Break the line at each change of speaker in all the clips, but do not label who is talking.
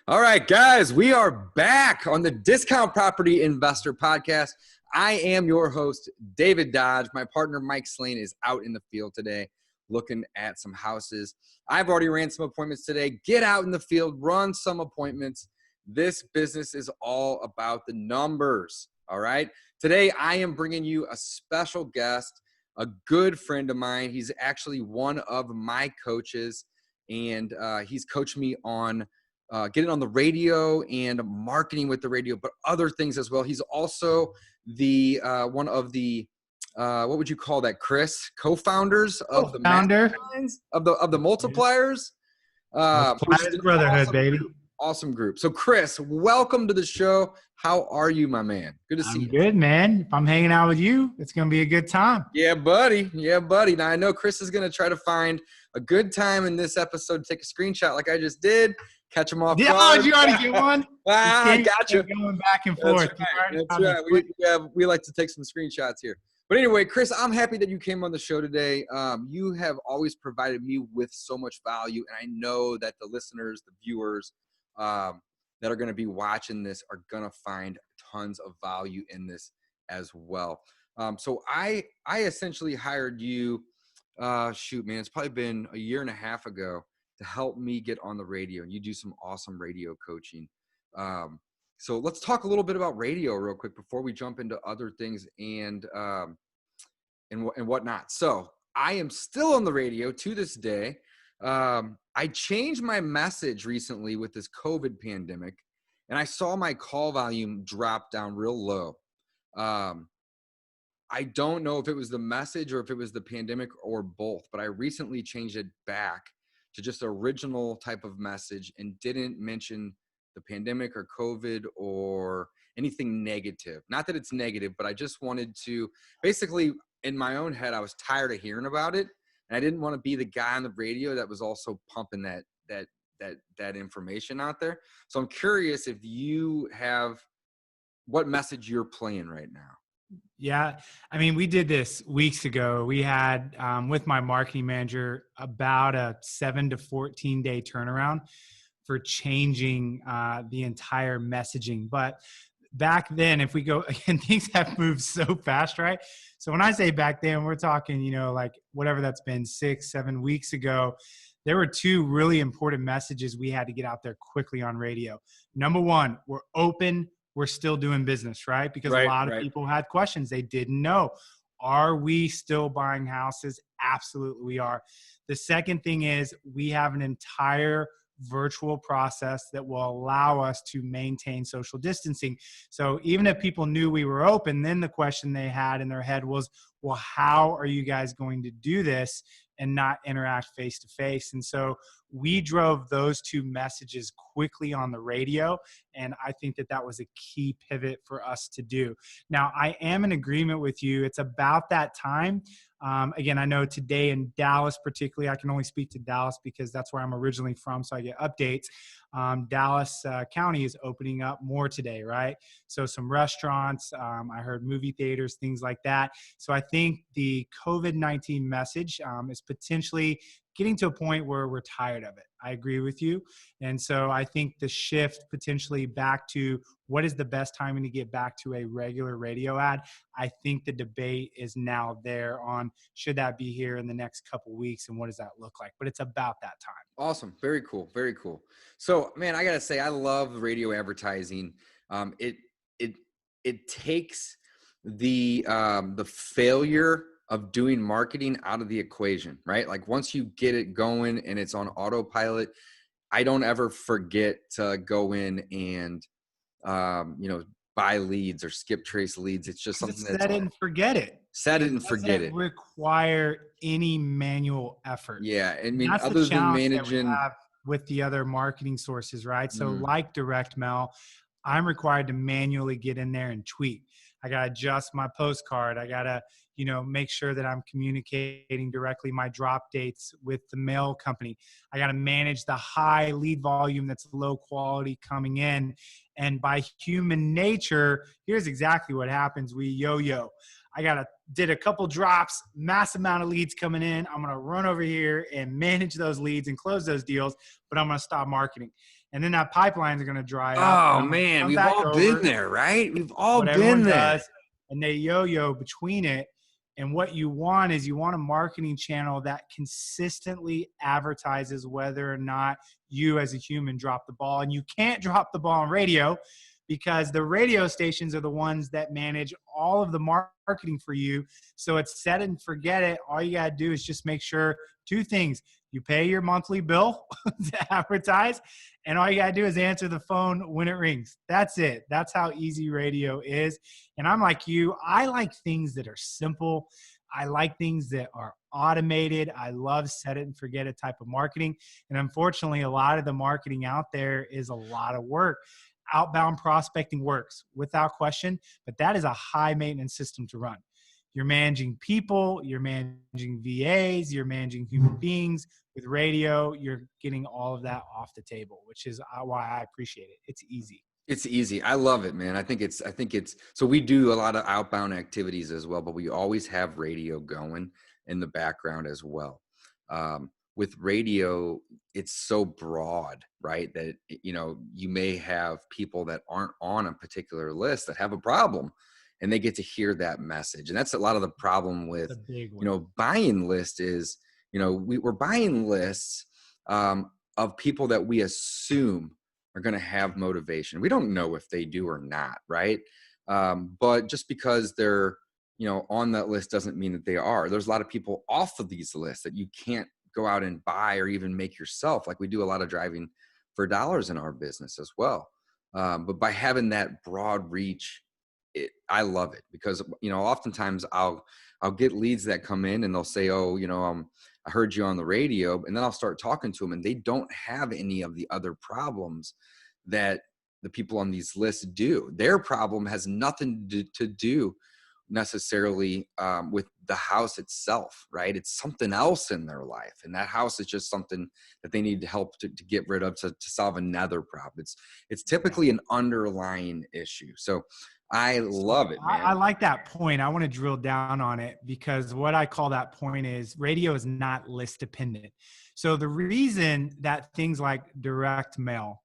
All right, guys, we are back on the Discount Property Investor Podcast. I am your host, David Dodge. My partner, Mike Slane, is out in the field today looking at some houses. I've already ran some appointments today. Get out in the field, run some appointments. This business is all about the numbers, all right? Today, I am bringing you a special guest, a good friend of mine. He's actually one of my coaches, and he's coached me on getting on the radio and marketing with the radio, but other things as well. He's also the one of the what would you call that, Chris? Co-founders of the masterminds of the Multipliers.
Multipliers Brotherhood, baby.
Awesome group. So, Chris, welcome to the show. How are you, my man? Good to see you.
Good, man. If I'm hanging out with you, it's going to be a good time.
Yeah, buddy. Yeah, buddy. Now, I know Chris is going to try to find a good time in this episode to take a screenshot like I just did. Catch him off guard.
Oh, did you already get one?
I got you.
Going back and forth.
That's right. We like to take some screenshots here. But anyway, Chris, I'm happy that you came on the show today. You have always provided me with so much value, and I know that the listeners, the viewers that are going to be watching this are going to find tons of value in this as well. So I essentially hired you, it's probably been a year and a half ago, to help me get on the radio, and you do some awesome radio coaching. So let's talk a little bit about radio real quick before we jump into other things and whatnot. So I am still on the radio to this day. I changed my message recently with this COVID pandemic, and I saw my call volume drop down real low. I don't know if it was the message or if it was the pandemic or both, but I recently changed it back to just original type of message and didn't mention the pandemic or COVID or anything negative. Not that it's negative, but I just wanted to basically, in my own head, I was tired of hearing about it. And I didn't want to be the guy on the radio that was also pumping that information out there. So I'm curious if you have what message you're playing right now.
Yeah. I mean, we did this weeks ago. We had, with my marketing manager, about a 7 to 14 day turnaround for changing the entire messaging. But back then, if we go, again, things have moved so fast, right? So when I say back then, we're talking, like whatever that's been 6-7 weeks ago, there were two really important messages we had to get out there quickly on radio. Number one, we're open. We're still doing business, right? Because a lot of people had questions. They didn't know. Are we still buying houses? Absolutely, we are. The second thing is we have an entire virtual process that will allow us to maintain social distancing. So even if people knew we were open, then the question they had in their head was, well, how are you guys going to do this and not interact face to face? And so we drove those two messages quickly on the radio. And I think that was a key pivot for us to do. Now, I am in agreement with you. It's about that time. Again, I know today in Dallas particularly, I can only speak to Dallas because that's where I'm originally from, so I get updates. Dallas County is opening up more today, right? So some restaurants, I heard movie theaters, things like that. So I think the COVID-19 message is potentially getting to a point where we're tired of it. I agree with you. And so I think the shift potentially back to what is the best timing to get back to a regular radio ad, I think the debate is now there on should that be here in the next couple of weeks and what does that look like? But it's about that time.
Awesome. Very cool. Very cool. So, man, I got to say, I love radio advertising. It takes the failure of doing marketing out of the equation, right? Like once you get it going and it's on autopilot, I don't ever forget to go in and, buy leads or skip trace leads. It's just something that's
set it and forget it.
Set it and forget it.
Require any manual effort.
Yeah. I mean,
that's
other than managing
with the other marketing sources, right? So like direct mail, I'm required to manually get in there and tweak. I got to adjust my postcard. I got to, make sure that I'm communicating directly my drop dates with the mail company. I got to manage the high lead volume that's low quality coming in. And by human nature, here's exactly what happens. We yo-yo. Did a couple drops, mass amount of leads coming in. I'm going to run over here and manage those leads and close those deals, but I'm going to stop marketing. And then that pipelines are going to dry up.
Oh man, we've all been there, right? We've all been there.
And they yo-yo between it. And what you want is you want a marketing channel that consistently advertises whether or not you as a human drop the ball. And you can't drop the ball on radio, because the radio stations are the ones that manage all of the marketing for you. So it's set and forget it. All you got to do is just make sure two things. You pay your monthly bill to advertise, and all you got to do is answer the phone when it rings. That's it. That's how easy radio is. And I'm like you. I like things that are simple. I like things that are automated. I love set it and forget it type of marketing. And unfortunately, a lot of the marketing out there is a lot of work. Outbound prospecting works without question, but that is a high maintenance system to run. You're managing people, you're managing VAs, you're managing human beings. With radio, you're getting all of that off the table, which is why I appreciate it. It's easy.
It's easy. I love it, man. I think it's, so we do a lot of outbound activities as well, but we always have radio going in the background as well. With radio, it's so broad, right? That, you may have people that aren't on a particular list that have a problem, and they get to hear that message. And that's a lot of the problem with, buying lists is, we're buying lists of people that we assume are going to have motivation. We don't know if they do or not, right? But just because they're, on that list doesn't mean that they are. There's a lot of people off of these lists that you can't go out and buy or even make yourself. Like we do a lot of driving for dollars in our business as well. But by having that broad reach, I love it, because, oftentimes I'll get leads that come in and they'll say, oh, I heard you on the radio, and then I'll start talking to them, and they don't have any of the other problems that the people on these lists do. Their problem has nothing to do necessarily with the house itself, right? It's something else in their life, and that house is just something that they need help to get rid of to solve another problem. It's typically an underlying issue. So I love it, man.
I like that point. I want to drill down on it, because what I call that point is radio is not list dependent. So the reason that things like direct mail,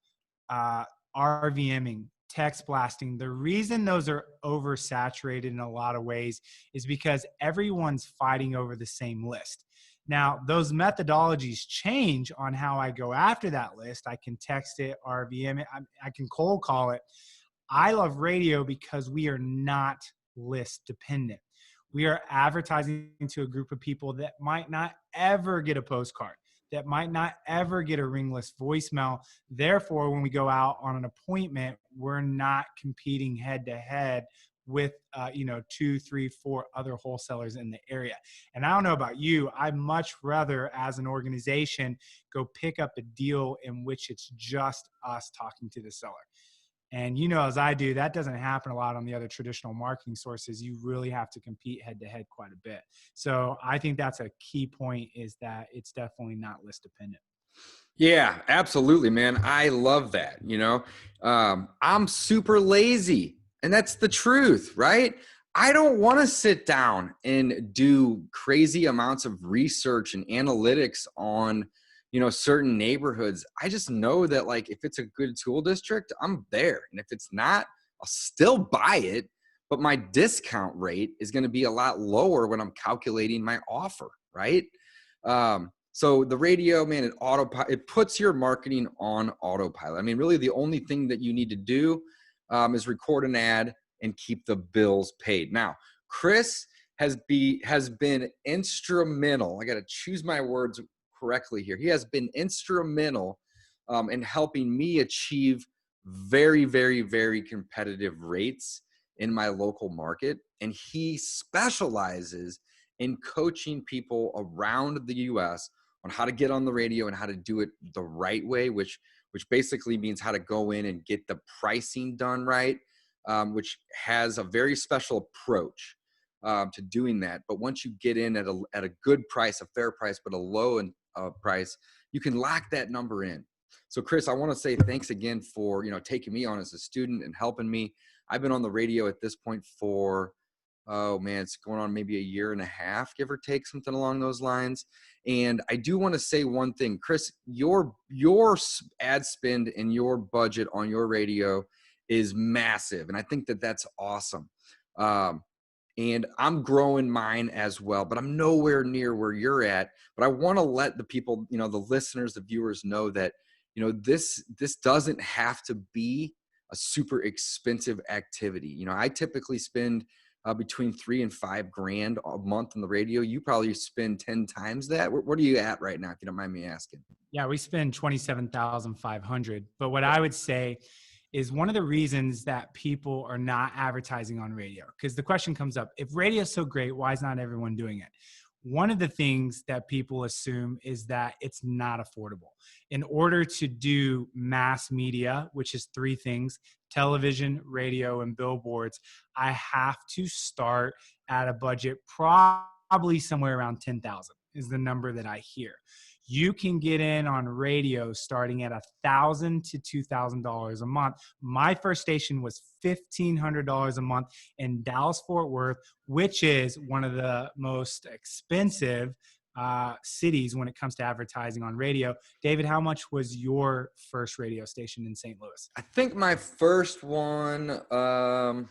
RVMing, text blasting, the reason those are oversaturated in a lot of ways is because everyone's fighting over the same list. Now, those methodologies change on how I go after that list. I can text it, RVM it, I can cold call it. I love radio because we are not list dependent. We are advertising to a group of people that might not ever get a postcard, that might not ever get a ringless voicemail. Therefore, when we go out on an appointment, we're not competing head to head with 2, 3, 4 other wholesalers in the area. And I don't know about you, I'd much rather, as an organization, go pick up a deal in which it's just us talking to the seller. And as I do, that doesn't happen a lot on the other traditional marketing sources. You really have to compete head to head quite a bit. So I think that's a key point, is that it's definitely not list dependent.
Yeah, absolutely, man. I love that. I'm super lazy, and that's the truth, right? I don't want to sit down and do crazy amounts of research and analytics on certain neighborhoods. I just know that, like, if it's a good school district, I'm there. And if it's not, I'll still buy it, but my discount rate is going to be a lot lower when I'm calculating my offer, right? So the radio, man, it puts your marketing on autopilot. I mean, really the only thing that you need to do is record an ad and keep the bills paid. Now, Chris has been instrumental. I got to choose my words correctly here. He has been instrumental in helping me achieve very, very, very competitive rates in my local market. And he specializes in coaching people around the US on how to get on the radio and how to do it the right way, which basically means how to go in and get the pricing done right, which has a very special approach to doing that. But once you get in at a good price, a fair price, but a low price, you can lock that number in. So Chris, I want to say thanks again for, taking me on as a student and helping me. I've been on the radio at this point for, oh man, it's going on maybe a year and a half, give or take, something along those lines. And I do want to say one thing, Chris, your ad spend and your budget on your radio is massive. And I think that that's awesome. And I'm growing mine as well, but I'm nowhere near where you're at. But I want to let the people, the listeners, the viewers know that, this doesn't have to be a super expensive activity. I typically spend between $3,000 and $5,000 a month on the radio. You probably spend 10 times that. What are you at right now, if you don't mind me asking?
Yeah, we spend $27,500. But what I would say is one of the reasons that people are not advertising on radio, because the question comes up, if radio is so great, why is not everyone doing it? One of the things that people assume is that it's not affordable. In order to do mass media, which is three things, television, radio, and billboards, I have to start at a budget probably somewhere around $10,000 is the number that I hear. You can get in on radio starting at $1,000 to $2,000 a month. My first station was $1,500 a month in Dallas-Fort Worth, which is one of the most expensive cities when it comes to advertising on radio. David, how much was your first radio station in St. Louis?
I think my first one
per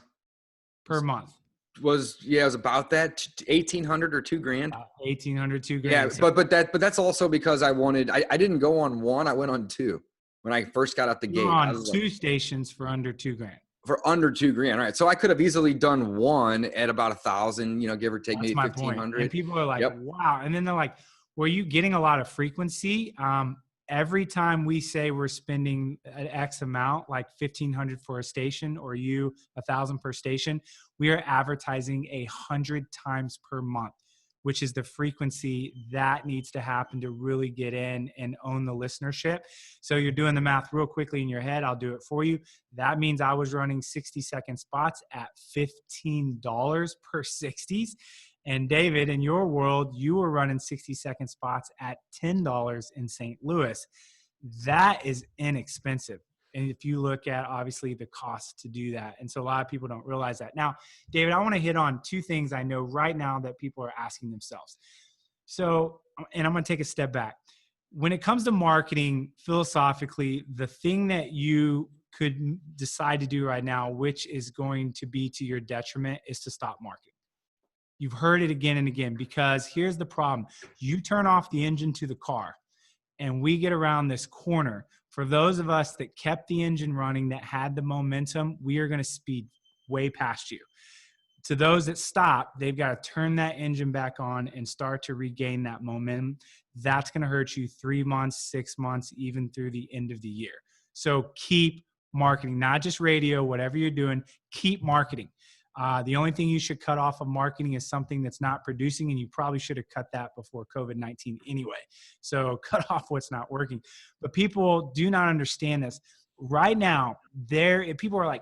month.
it was about that, 1,800 or $2,000.
1,800, $2,000.
Yeah, but that's also because I didn't go on one, I went on two when I first got out the gate.
On two stations for under $2,000.
For under $2,000, right? So I could have easily done one at about 1,000, give or take, maybe 1,500.
And people are like, wow. And then they're like, were you getting a lot of frequency? Every time we say we're spending an X amount, like 1,500 for a station or you 1,000 per station, we are advertising 100 times per month, which is the frequency that needs to happen to really get in and own the listenership. So you're doing the math real quickly in your head. I'll do it for you. That means I was running 60-second spots at $15 per 60s. And David, in your world, you were running 60-second spots at $10 in St. Louis. That is inexpensive. And if you look at, obviously, the cost to do that. And so a lot of people don't realize that. Now, David, I want to hit on two things I know right now that people are asking themselves. So, and I'm going to take a step back. When it comes to marketing, philosophically, the thing that you could decide to do right now, which is going to be to your detriment, is to stop marketing. You've heard it again and again, because here's the problem. You turn off the engine to the car and we get around this corner. For those of us that kept the engine running, that had the momentum, we are going to speed way past you. To those that stop, they've got to turn that engine back on and start to regain that momentum. That's going to hurt you 3 months, 6 months, even through the end of the year. So keep marketing, not just radio, whatever you're doing, keep marketing. The only thing you should cut off of marketing is something that's not producing, and you probably should have cut that before COVID-19 anyway. So cut off what's not working. But people do not understand this. Right now, people are like,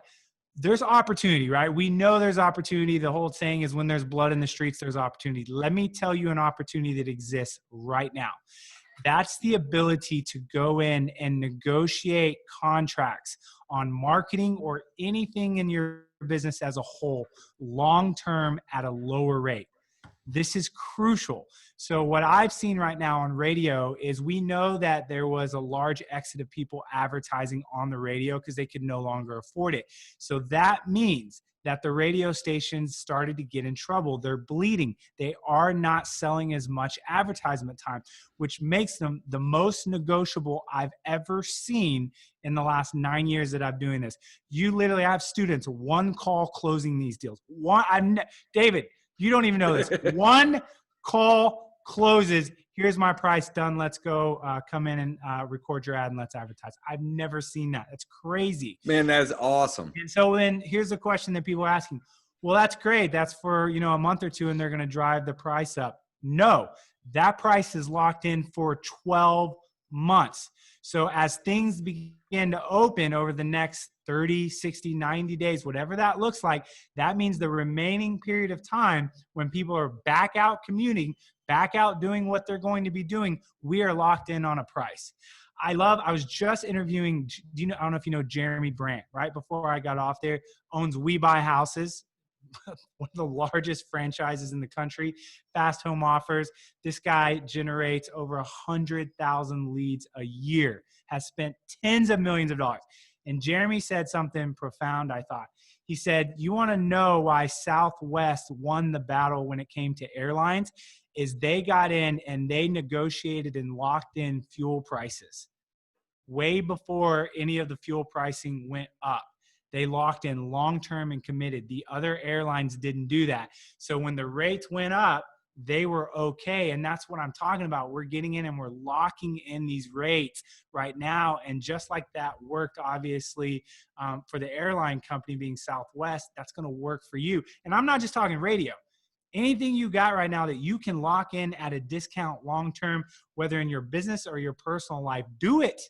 there's opportunity, right? We know there's opportunity. The whole saying is when there's blood in the streets, there's opportunity. Let me tell you an opportunity that exists right now. That's the ability to go in and negotiate contracts on marketing or anything in your business as a whole, long-term at a lower rate. This is crucial. So what I've seen right now on radio is we know that there was a large exit of people advertising on the radio because they could no longer afford it. So that means that the radio stations started to get in trouble. They're bleeding. They are not selling as much advertisement time, which makes them the most negotiable I've ever seen in the last 9 years that I'm doing this. You literally have students, one call closing these deals. David, you don't even know this. One call closes. Here's my price, done. Let's go. Come in and record your ad and let's advertise. I've never seen that. That's crazy.
Man, that is awesome.
And so then here's the question that people are asking. Well, that's great. That's for, a month or two and they're going to drive the price up. No, that price is locked in for 12 months. So as things begin to open over the next 30, 60, 90 days, whatever that looks like, that means the remaining period of time when people are back out commuting, back out doing what they're going to be doing, we are locked in on a price. I was just interviewing, I don't know if you know Jeremy Brandt, right before I got off there, owns We Buy Houses, one of the largest franchises in the country, fast home offers. This guy generates over 100,000 leads a year, has spent tens of millions of dollars. And Jeremy said something profound, I thought. He said, you want to know why Southwest won the battle when it came to airlines, is they got in and they negotiated and locked in fuel prices way before any of the fuel pricing went up. They locked in long-term and committed. The other airlines didn't do that. So when the rates went up, they were okay. And that's what I'm talking about. We're getting in and we're locking in these rates right now. And just like that worked, obviously, for the airline company being Southwest, that's going to work for you. And I'm not just talking radio. Anything you got right now that you can lock in at a discount long-term, whether in your business or your personal life, do it.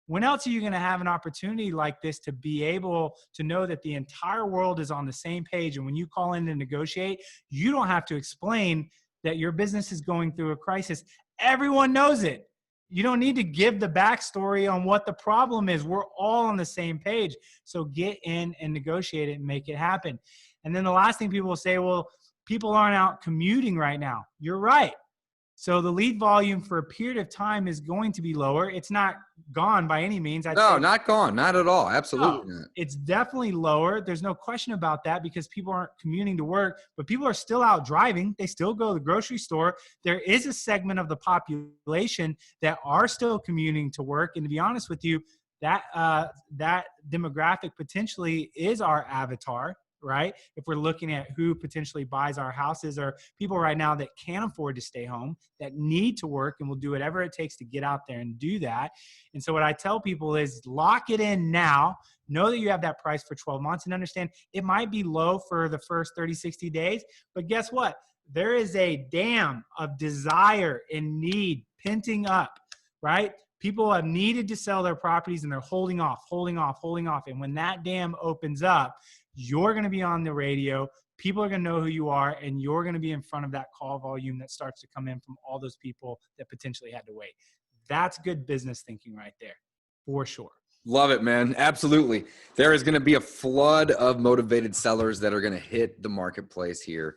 When else are you going to have an opportunity like this to be able to know that the entire world is on the same page? And when you call in to negotiate, you don't have to explain that your business is going through a crisis. Everyone knows it. You don't need to give the backstory on what the problem is. We're all on the same page. So get in and negotiate it and make it happen. And then the last thing people will say, well, people aren't out commuting right now. You're right. So the lead volume for a period of time is going to be lower. It's not gone by any means.
No, not gone. Not at all. Absolutely not.
It's definitely lower. There's no question about that because people aren't commuting to work, but people are still out driving. They still go to the grocery store. There is a segment of the population that are still commuting to work. And to be honest with you, that demographic potentially is our avatar. Right? If we're looking at who potentially buys our houses, or people right now that can't afford to stay home, that need to work and will do whatever it takes to get out there and do that. And so what I tell people is lock it in now, know that you have that price for 12 months and understand it might be low for the first 30, 60 days, but guess what? There is a dam of desire and need pinting up, right? People have needed to sell their properties and they're holding off. And when that dam opens up, you're going to be on the radio. People are going to know who you are, and you're going to be in front of that call volume that starts to come in from all those people that potentially had to wait. That's good business thinking right there, for sure.
Love it, man. Absolutely. There is going to be a flood of motivated sellers that are going to hit the marketplace here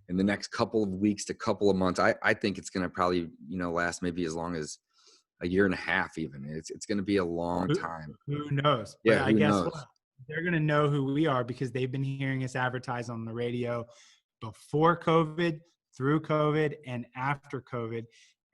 in the next couple of weeks to couple of months. I think it's going to probably, last maybe as long as a year and a half even. It's going to be a long time.
Who knows?
Yeah,
but I guess what? They're going to know who we are because they've been hearing us advertise on the radio before COVID, through COVID, and after COVID.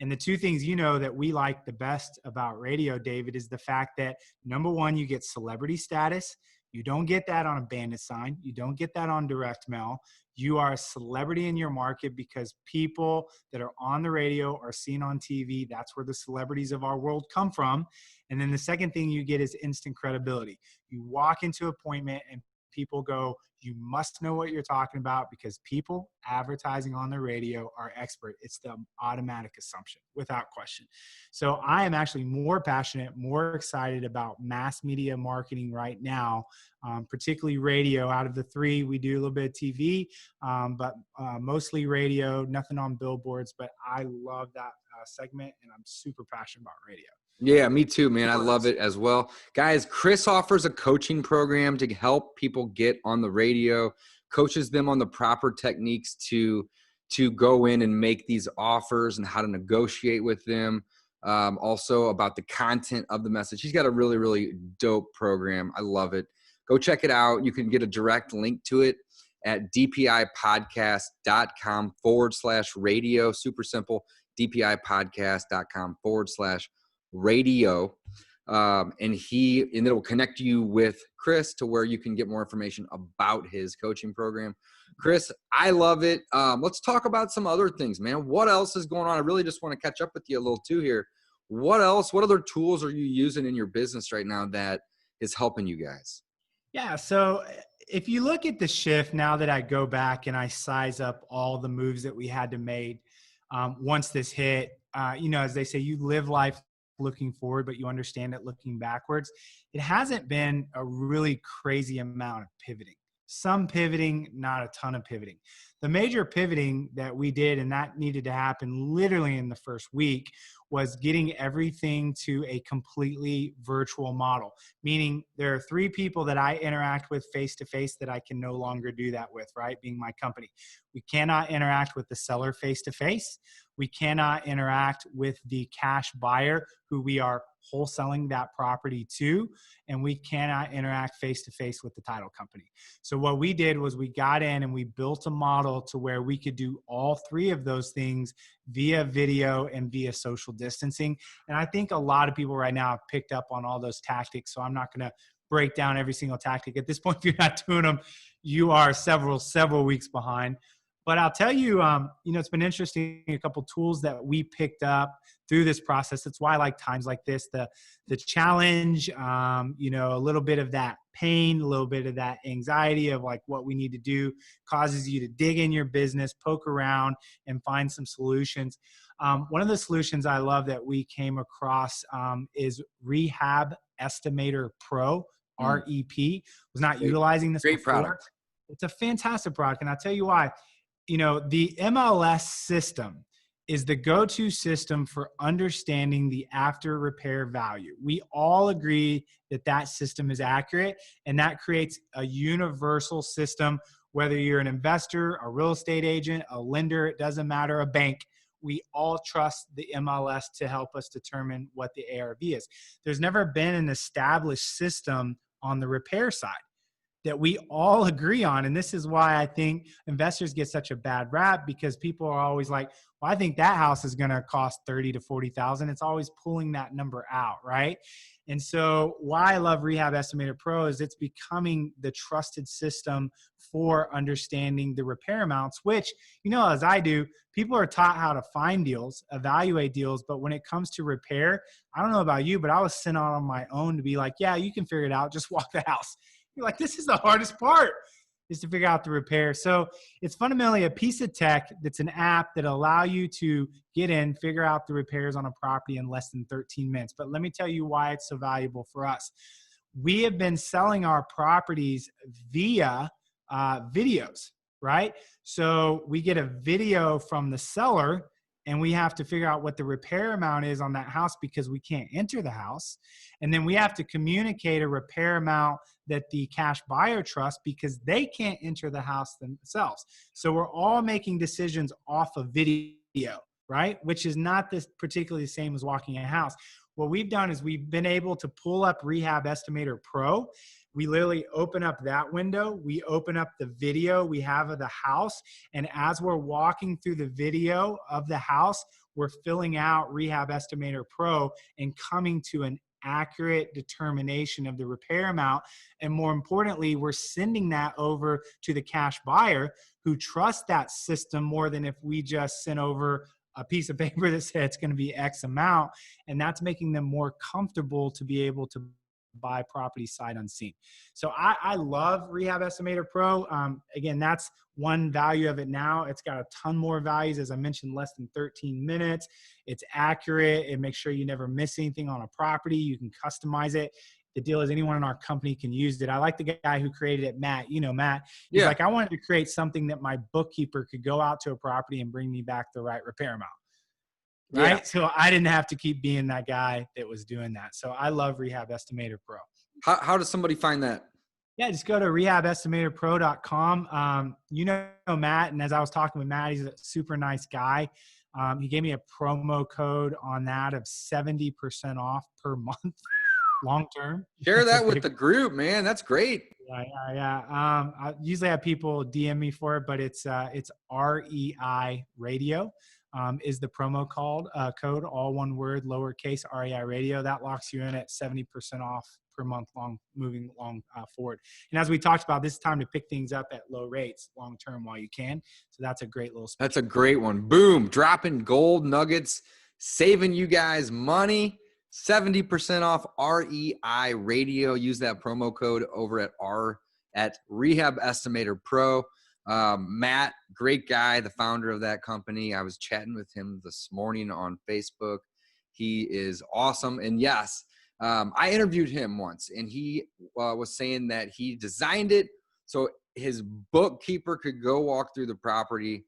And the two things that we like the best about radio, David, is the fact that, number one, you get celebrity status. You don't get that on a bandit sign. You don't get that on direct mail. You are a celebrity in your market because people that are on the radio are seen on TV. That's where the celebrities of our world come from. And then the second thing you get is instant credibility. You walk into an appointment and people go, you must know what you're talking about because people advertising on the radio are expert. It's the automatic assumption without question. So I am actually more passionate, more excited about mass media marketing right now, particularly radio. Out of the three, we do a little bit of TV, but mostly radio, nothing on billboards, but I love that segment and I'm super passionate about radio.
Yeah, me too, man. I love it as well. Guys, Chris offers a coaching program to help people get on the radio, coaches them on the proper techniques to go in and make these offers and how to negotiate with them. Also about the content of the message. He's got a really, really dope program. I love it. Go check it out. You can get a direct link to it at dpipodcast.com/radio. Super simple. dpipodcast.com/radio. And it will connect you with Chris to where you can get more information about his coaching program. Chris, I love it. Let's talk about some other things, man. What else is going on? I really just want to catch up with you a little too here. What other tools are you using in your business right now that is helping you guys?
Yeah. So if you look at the shift now that I go back and I size up all the moves that we had to make once this hit, as they say, you live life looking forward, but you understand it looking backwards. It hasn't been a really crazy amount of pivoting. Some pivoting, not a ton of pivoting. The major pivoting that we did, and that needed to happen literally in the first week, was getting everything to a completely virtual model. Meaning there are 3 people that I interact with face-to-face that I can no longer do that with, right? Being my company. We cannot interact with the seller face-to-face. We cannot interact with the cash buyer who we are wholesaling that property to, and we cannot interact face-to-face with the title company. So what we did was we got in and we built a model to where we could do all 3 of those things via video and via social distancing. And I think a lot of people right now have picked up on all those tactics, so I'm not going to break down every single tactic. At this point, if you're not doing them, you are several weeks behind. But I'll tell you, it's been interesting, a couple tools that we picked up through this process. That's why I like times like this, the challenge, a little bit of that pain, a little bit of that anxiety of like what we need to do causes you to dig in your business, poke around and find some solutions. One of the solutions I love that we came across is Rehab Estimator Pro, REP. Was not utilizing this
Great
before.
product.
It's a fantastic product, and I'll tell you why. The MLS system is the go-to system for understanding the after repair value. We all agree that that system is accurate, and that creates a universal system, whether you're an investor, a real estate agent, a lender, it doesn't matter, a bank. We all trust the MLS to help us determine what the ARV is. There's never been an established system on the repair side that we all agree on. And this is why I think investors get such a bad rap, because people are always like, well, I think that house is going to cost 30 to 40,000. It's always pulling that number out, right? And so why I love Rehab Estimator Pro is it's becoming the trusted system for understanding the repair amounts, which, as I do, people are taught how to find deals, evaluate deals. But when it comes to repair, I don't know about you, but I was sent out on my own to be like, yeah, you can figure it out. Just walk the house. You're like, this is the hardest part, is to figure out the repair. So it's fundamentally a piece of tech that's an app that allow you to get in, figure out the repairs on a property in less than 13 minutes. But let me tell you why it's so valuable for us. We have been selling our properties via videos, right? So we get a video from the seller, and we have to figure out what the repair amount is on that house because we can't enter the house. And then we have to communicate a repair amount that the cash buyer trusts because they can't enter the house themselves. So we're all making decisions off of video, right? Which is not this particularly the same as walking a house. What we've done is we've been able to pull up Rehab Estimator Pro. We literally open up that window. We open up the video we have of the house. And as we're walking through the video of the house, we're filling out Rehab Estimator Pro and coming to an accurate determination of the repair amount. And more importantly, we're sending that over to the cash buyer who trusts that system more than if we just sent over a piece of paper that said it's going to be X amount. And that's making them more comfortable to be able to buy property sight unseen. So I love Rehab Estimator Pro. Again, that's one value of it now. It's got a ton more values. As I mentioned, less than 13 minutes. It's accurate. It makes sure you never miss anything on a property. You can customize it. The deal is anyone in our company can use it. I like the guy who created it, Matt. Matt. He's like, I wanted to create something that my bookkeeper could go out to a property and bring me back the right repair amount. Right. Yeah. So I didn't have to keep being that guy that was doing that. So I love Rehab Estimator Pro. How
does somebody find that?
Yeah, just go to rehabestimatorpro.com. Matt, and as I was talking with Matt, he's a super nice guy. He gave me a promo code on that of 70% off per month, long term.
Share that with the group, man. That's great.
Yeah. I usually have people DM me for it, but it's REI Radio. Is the promo code, all one word, lowercase, REI Radio. That locks you in at 70% off per month moving forward. And as we talked about, this is time to pick things up at low rates long term while you can. So that's a great little special.
That's a great one. Boom, dropping gold nuggets, saving you guys money. 70% off REI Radio. Use that promo code over at Rehab Estimator Pro. Matt, great guy, the founder of that company. I was chatting with him this morning on Facebook. He is awesome. And yes, I interviewed him once, and he was saying that he designed it so his bookkeeper could go walk through the property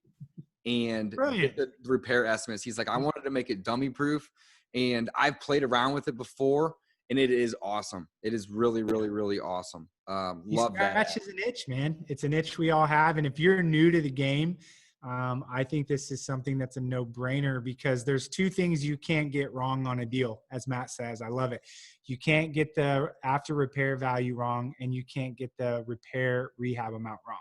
and get the repair estimates. He's like, I wanted to make it dummy proof, and I've played around with it before, and it is awesome. It is really, really, really awesome. Love that.
Scratches an itch, man. It's an itch we all have. And if you're new to the game, I think this is something that's a no-brainer, because there's two things you can't get wrong on a deal, as Matt says. I love it. You can't get the after repair value wrong, and you can't get the repair rehab amount wrong.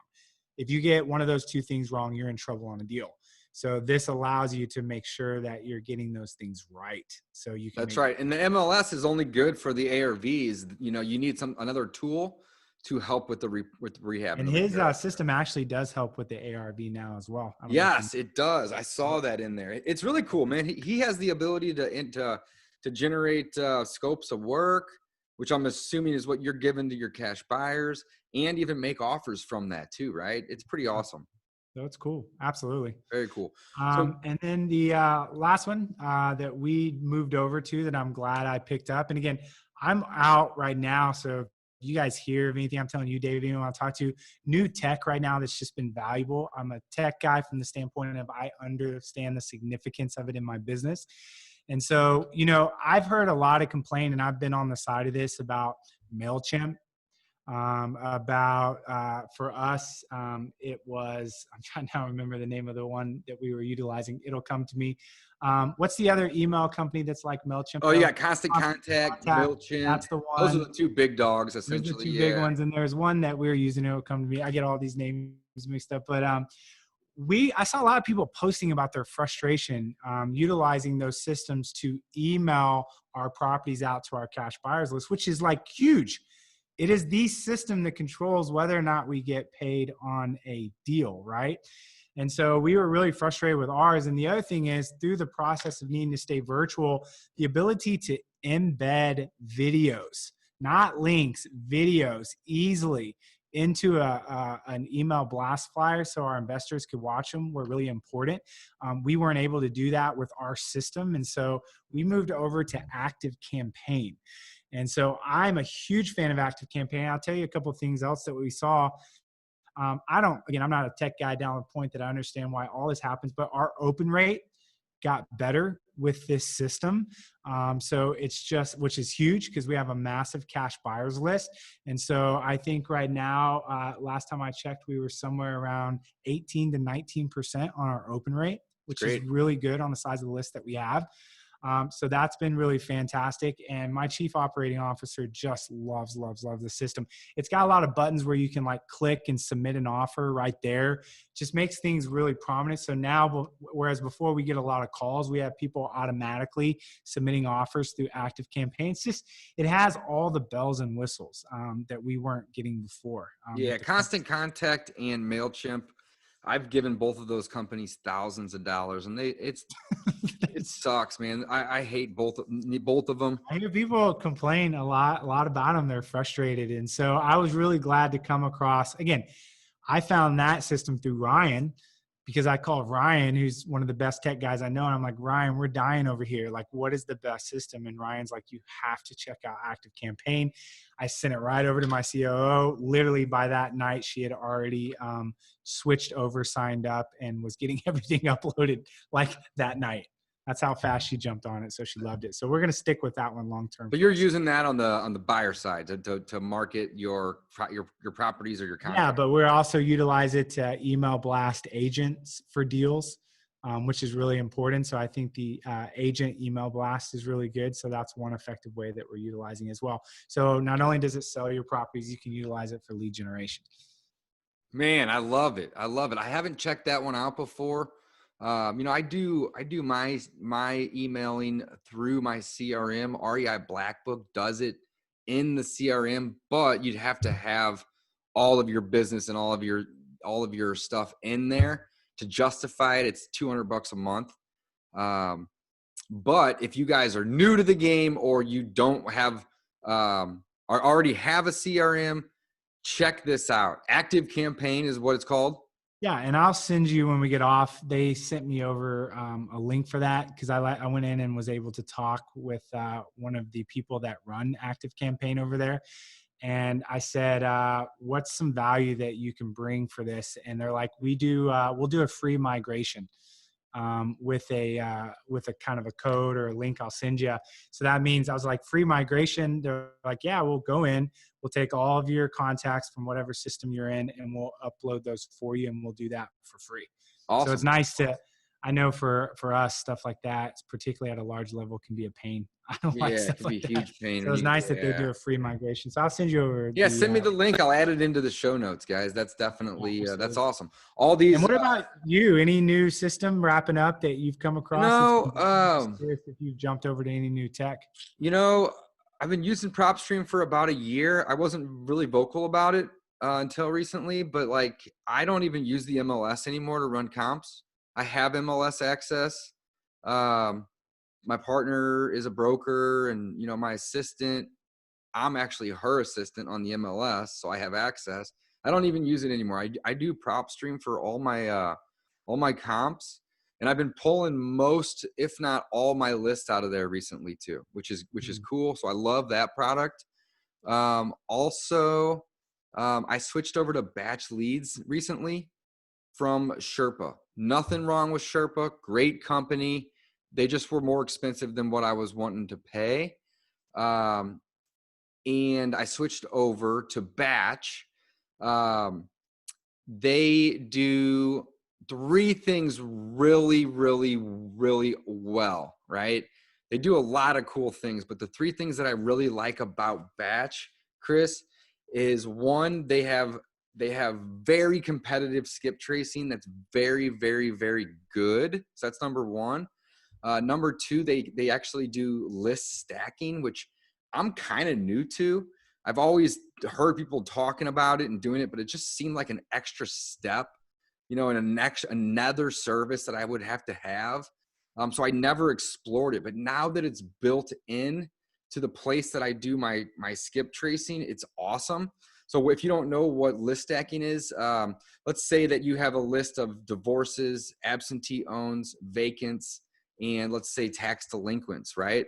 If you get one of those two things wrong, you're in trouble on a deal. So this allows you to make sure that you're getting those things right. So you can.
That's right. And the MLS is only good for the ARVs. You know, you need another tool to help with the rehab.
And his system actually does help with the ARV now as well.
Yes, it does. I saw that in there. It's really cool, man. He has the ability to generate scopes of work, which I'm assuming is what you're giving to your cash buyers, and even make offers from that too, right? It's pretty awesome.
That's cool. Absolutely.
Very cool.
And then the last one that we moved over to that I'm glad I picked up. And again, I'm out right now. So if you guys hear of anything I'm telling you, David, you want to talk to new tech right now that's just been valuable. I'm a tech guy from the standpoint of I understand the significance of it in my business. And so, you know, I've heard a lot of complaint, and I've been on the side of this about MailChimp. For us, it was, I'm trying to remember the name of the one that we were utilizing. It'll come to me. What's the other email company that's like MailChimp?
Oh, you got Constant Contact, MailChimp.
That's the one.
Those are the two big dogs, essentially.
Those are the two big ones. And there's one that we were using. It'll come to me. I get all these names mixed up, but, I saw a lot of people posting about their frustration utilizing those systems to email our properties out to our cash buyers list, which is like huge. It is the system that controls whether or not we get paid on a deal, right? And so we were really frustrated with ours. And the other thing is, through the process of needing to stay virtual, the ability to embed videos, not links, videos easily into an email blast flyer so our investors could watch them were really important. We weren't able to do that with our system. And so we moved over to Active Campaign. And so I'm a huge fan of Active Campaign. I'll tell you a couple of things else that we saw. I'm not a tech guy down the point that I understand why all this happens, but our open rate got better with this system. So it's just, which is huge because we have a massive cash buyers list. And so I think right now, last time I checked, we were somewhere around 18 to 19% on our open rate, which is really good on the size of the list that we have. So that's been really fantastic. And my chief operating officer just loves the system. It's got a lot of buttons where you can like click and submit an offer right there. Just makes things really prominent. So now, whereas before we get a lot of calls, we have people automatically submitting offers through Active Campaign. It has all the bells and whistles that we weren't getting before.
Constant Contact and MailChimp. I've given both of those companies thousands of dollars, and it sucks, man. I hate both of them.
I hear people complain a lot about them. They're frustrated. And so I was really glad to come across, again, I found that system through Ryan, because I called Ryan, who's one of the best tech guys I know. And I'm like, Ryan, we're dying over here. Like, what is the best system? And Ryan's like, you have to check out Active Campaign. I sent it right over to my COO. Literally by that night, she had already switched over, signed up, and was getting everything uploaded like that night. That's how fast she jumped on it. So she loved it. So we're going to stick with that one long-term.
But you're using that on the buyer side to market your properties or your contract.
Yeah, but we're also utilize it to email blast agents for deals, which is really important. So I think the agent email blast is really good. So that's one effective way that we're utilizing as well. So not only does it sell your properties, you can utilize it for lead generation.
Man, I love it. I haven't checked that one out before. I do my emailing through my CRM. REI Black Book does it in the CRM, but you'd have to have all of your business and all of your stuff in there to justify it. It's $200 a month. But if you guys are new to the game, or you don't have or already have a CRM, check this out. Active Campaign is what it's called.
Yeah, and I'll send you when we get off. They sent me over a link for that because I went in and was able to talk with one of the people that run Active Campaign over there, and I said, "What's some value that you can bring for this?" And they're like, "We'll do a free migration with a kind of a code or a link I'll send you." So that means I was like, "Free migration." They're like, "Yeah, we'll go in. We'll take all of your contacts from whatever system you're in, and we'll upload those for you, and we'll do that for free." So it's
Awesome.
nice to. I know for us, stuff like that, particularly at a large level, can be a pain. I don't like
Yeah, it
stuff
can be
like
a
that.
huge pain.
So it's nice that they
Yeah.
do a free migration. So I'll send you over
Yeah,
the.
send me the link. I'll add it into the show notes, guys. That's definitely that's
Absolutely.
awesome. All
And
these,
what about you? Any new system wrapping up that you've come
you
across?
know,
I'm just curious if you've jumped over to any new tech.
you know, I've been using PropStream for about a year. I wasn't really vocal about it until recently, but like I don't even use the MLS anymore to run comps. I have MLS access. Um, my partner is a broker, and my assistant. I'm actually her assistant on the MLS, so I have access. I don't even use it anymore. I do PropStream for all my comps, and I've been pulling most, if not all, my lists out of there recently too, which is cool. So I love that product. Also, I switched over to batch leads recently from Sherpa. Nothing wrong with Sherpa. Great company. They just were more expensive than what I was wanting to pay. And I switched over to batch. They do three things really, really, really well, right? They do a lot of cool things, but the three things that I really like about batch, Chris, is one, they have very competitive skip tracing that's very, very, very good. So that's number one. Number two, they actually do list stacking, which I'm kind of new to. I've always heard people talking about it and doing it, but it just seemed like an extra step, in another service that I would have to have. So I never explored it, but now that it's built in to the place that I do my skip tracing, it's awesome. So if you don't know what list stacking is, let's say that you have a list of divorces, absentee owns, vacants, and let's say tax delinquents, right?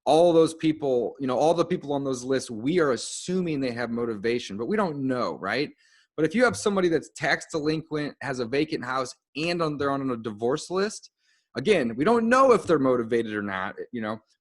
All those people, all the people on those lists, we are assuming they have motivation, but we don't know, right? But if you have somebody that's tax delinquent, has a vacant house, and they're on a divorce list, again, we don't know if they're motivated or not,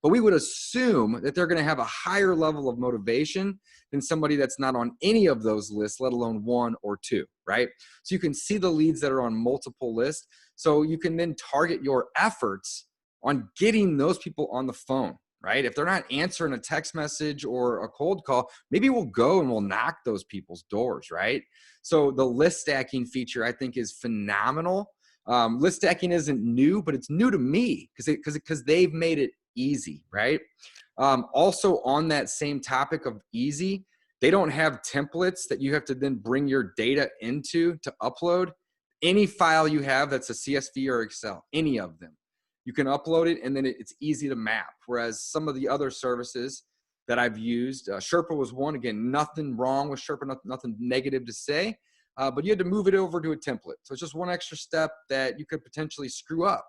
but we would assume that they're going to have a higher level of motivation than somebody that's not on any of those lists, let alone one or two, right? So you can see the leads that are on multiple lists. So you can then target your efforts on getting those people on the phone, right? If they're not answering a text message or a cold call, maybe we'll go and we'll knock those people's doors, right? So the list stacking feature, I think, is phenomenal. List stacking isn't new, but it's new to me because they've made it easy, right? Also on that same topic of easy, they don't have templates that you have to then bring your data into to upload. Any file you have that's a CSV or Excel, any of them, you can upload it and then it's easy to map. Whereas some of the other services that I've used, Sherpa was one. Again, nothing wrong with Sherpa, nothing negative to say, but you had to move it over to a template. So it's just one extra step that you could potentially screw up.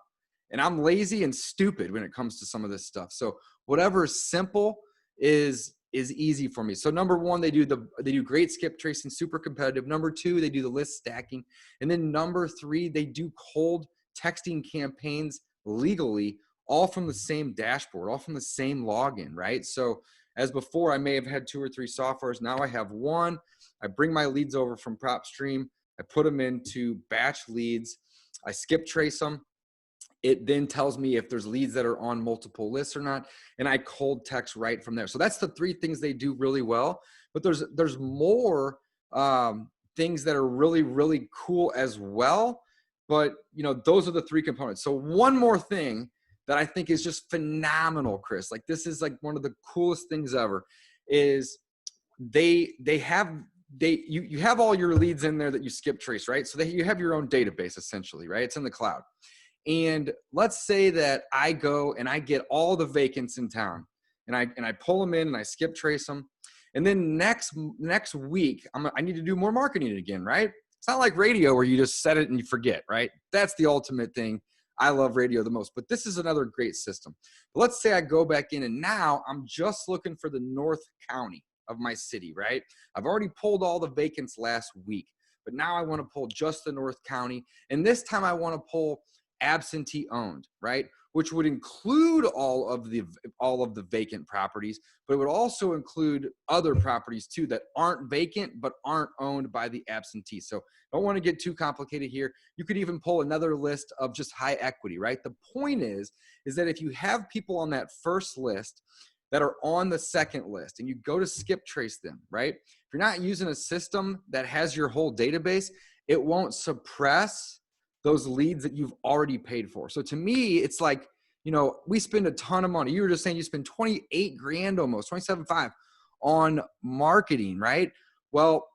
And I'm lazy and stupid when it comes to some of this stuff. So whatever is simple is easy for me. So number one, they do great skip tracing, super competitive. Number two, they do the list stacking. And then number three, they do cold texting campaigns legally, all from the same dashboard, all from the same login, right? So as before, I may have had two or three softwares. Now I have one. I bring my leads over from PropStream. I put them into batch leads. I skip trace them. It then tells me if there's leads that are on multiple lists or not, and I cold text right from there. So that's the three things they do really well. But there's more things that are really, really cool as well. But those are the three components. So one more thing that I think is just phenomenal, Chris. Like this is like one of the coolest things ever. Is you have all your leads in there that you skip trace, right? So you have your own database essentially, right? It's in the cloud. And let's say that I go and I get all the vacants in town and I pull them in and I skip trace them. And then next week, I need to do more marketing again, right? It's not like radio where you just set it and you forget, right? That's the ultimate thing. I love radio the most, but this is another great system. But let's say I go back in and now I'm just looking for the North County of my city, right? I've already pulled all the vacants last week, but now I want to pull just the North County. And this time I want to pull absentee owned, right? Which would include all of the vacant properties, but it would also include other properties too that aren't vacant but aren't owned by the absentee. So don't want to get too complicated here. You could even pull another list of just high equity, right? The point is that if you have people on that first list that are on the second list and you go to skip trace them, right? If you're not using a system that has your whole database, it won't suppress those leads that you've already paid for. So to me, it's like, we spend a ton of money. You were just saying you spend 28 grand almost, 27.5 on marketing, right? Well,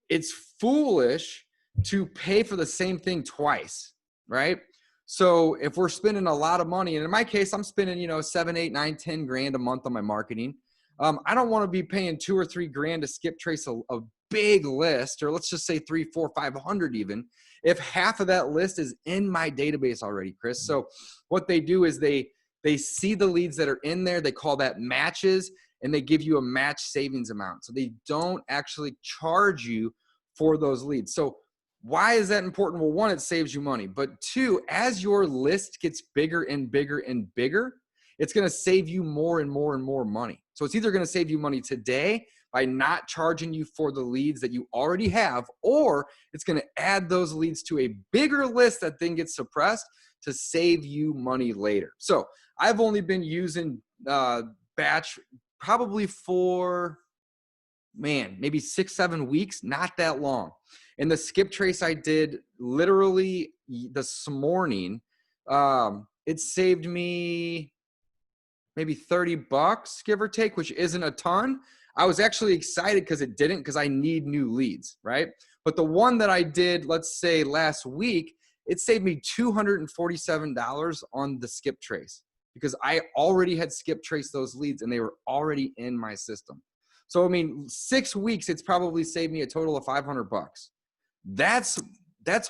it's foolish to pay for the same thing twice, right? So if we're spending a lot of money, and in my case, I'm spending, 7, 8, 9, 10 grand a month on my marketing. I don't want to be paying 2 or 3 grand to skip trace a big list, or let's just say 3, 4, 500 even, if half of that list is in my database already, Chris. So what they do is they see the leads that are in there, they call that matches, and they give you a match savings amount. So they don't actually charge you for those leads. So why is that important? Well, one, it saves you money, but two, as your list gets bigger and bigger and bigger, it's going to save you more and more and more money. So it's either going to save you money today by not charging you for the leads that you already have, or it's going to add those leads to a bigger list that then gets suppressed to save you money later. So I've only been using batch probably for, maybe 6, 7 weeks, not that long. And the skip trace I did literally this morning, it saved me maybe $30, give or take, which isn't a ton. I was actually excited because I need new leads, right? But the one that I did, let's say last week, it saved me $247 on the skip trace because I already had skip traced those leads and they were already in my system. So, 6 weeks, it's probably saved me a total of $500. That's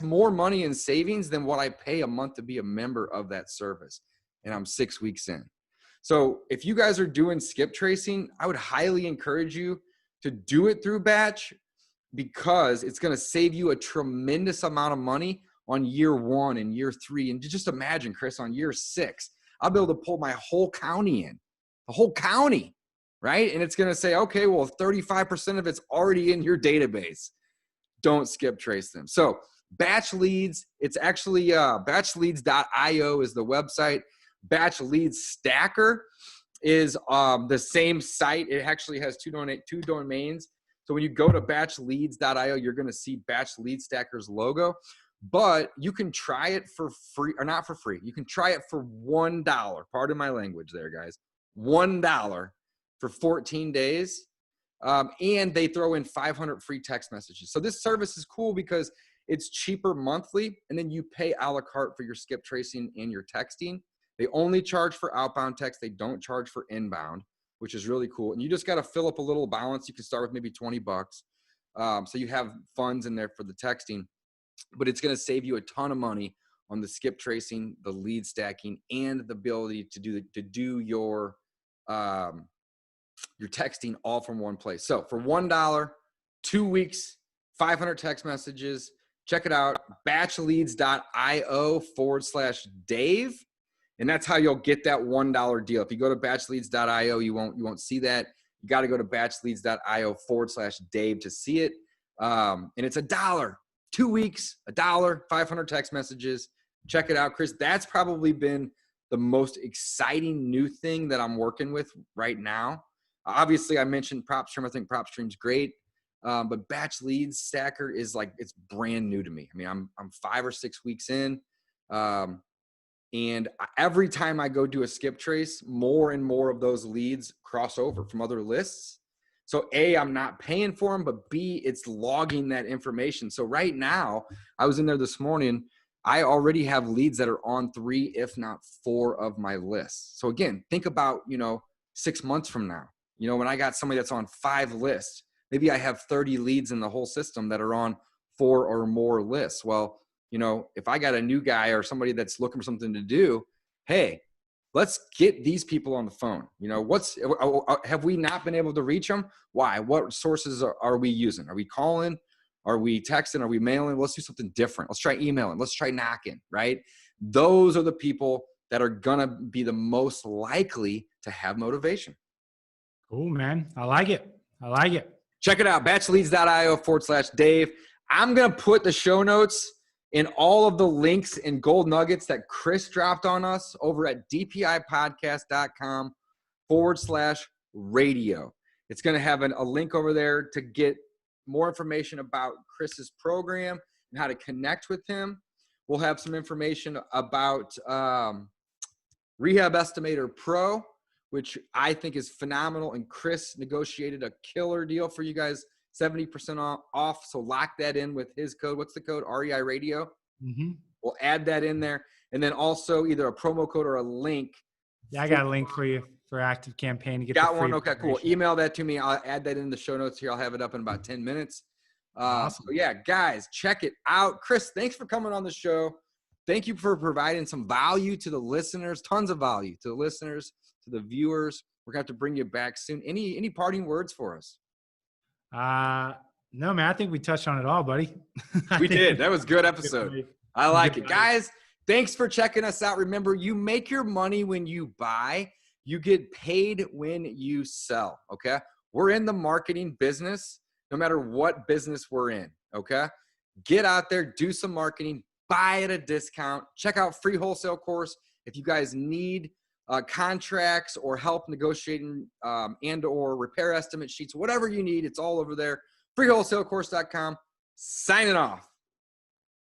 more money in savings than what I pay a month to be a member of that service. And I'm 6 weeks in. So if you guys are doing skip tracing, I would highly encourage you to do it through batch because it's going to save you a tremendous amount of money on year 1 and year 3. And just imagine, Chris, on year 6, I'll be able to pull my whole county in, the whole county, right? And it's going to say, okay, well, 35% of it's already in your database. Don't skip trace them. So batch leads, it's actually batchleads.io is the website. Batch Leads Stacker is the same site. It actually has two domains. So when you go to batchleads.io, you're going to see Batch Lead Stacker's logo. But you can try it for free, or not for free. You can try it for $1. Pardon my language there, guys. $1 for 14 days. And they throw in 500 free text messages. So this service is cool because it's cheaper monthly, and then you pay a la carte for your skip tracing and your texting. They only charge for outbound text. They don't charge for inbound, which is really cool. And you just got to fill up a little balance. You can start with maybe $20. So you have funds in there for the texting, but it's going to save you a ton of money on the skip tracing, the lead stacking, and the ability to do your texting all from one place. So for $1, 2 weeks, 500 text messages, check it out, batchleads.io/Dave. And that's how you'll get that $1 deal. If you go to batchleads.io, you won't see that. You got to go to batchleads.io/Dave to see it. And it's $1, 2 weeks, $1, 500 text messages. Check it out, Chris. That's probably been the most exciting new thing that I'm working with right now. Obviously, I mentioned PropStream. I think PropStream's great. But Batch Leads Stacker is it's brand new to me. I'm 5 or 6 weeks in. And every time I go do a skip trace, more and more of those leads cross over from other lists. So A, I'm not paying for them, but B, it's logging that information. So right now, I was in there this morning, I already have leads that are on 3, if not 4 of my lists. So again, think about, 6 months from now, when I got somebody that's on 5 lists, maybe I have 30 leads in the whole system that are on 4 or more lists. Well, if I got a new guy or somebody that's looking for something to do, hey, let's get these people on the phone. Have we not been able to reach them? Why? What sources are we using? Are we calling? Are we texting? Are we mailing? Let's do something different. Let's try emailing. Let's try knocking, right? Those are the people that are going to be the most likely to have motivation.
Cool, man. I like it.
Check it out, batchleads.io/Dave. I'm going to put the show notes in all of the links and gold nuggets that Chris dropped on us over at dpipodcast.com/radio. It's going to have a link over there to get more information about Chris's program and how to connect with him. We'll have some information about Rehab Estimator Pro, which I think is phenomenal. And Chris negotiated a killer deal for you guys, 70% off. So lock that in with his code. What's the code? REI Radio.
Mm-hmm.
We'll add that in there. And then also either a promo code or a link.
Yeah, I got a link for you for active campaign to get
Got one? Okay, cool. Email that to me. I'll add that in the show notes here. I'll have it up in about 10 minutes.
Awesome.
So yeah, guys, check it out. Chris, thanks for coming on the show. Thank you for providing some value to the listeners, tons of value to the listeners, to the viewers. We're going to have to bring you back soon. Any parting words for us?
No, man, I think we touched on it all, buddy.
We did. That was a good episode. I like it. Guys, thanks for checking us out. Remember, you make your money when you buy. You get paid when you sell, okay? We're in the marketing business, no matter what business we're in, okay? Get out there, do some marketing, buy at a discount. Check out free wholesale course. If you guys need contracts or help negotiating and or repair estimate sheets, whatever you need, it's all over there. freewholesalecourse.com. Signing off.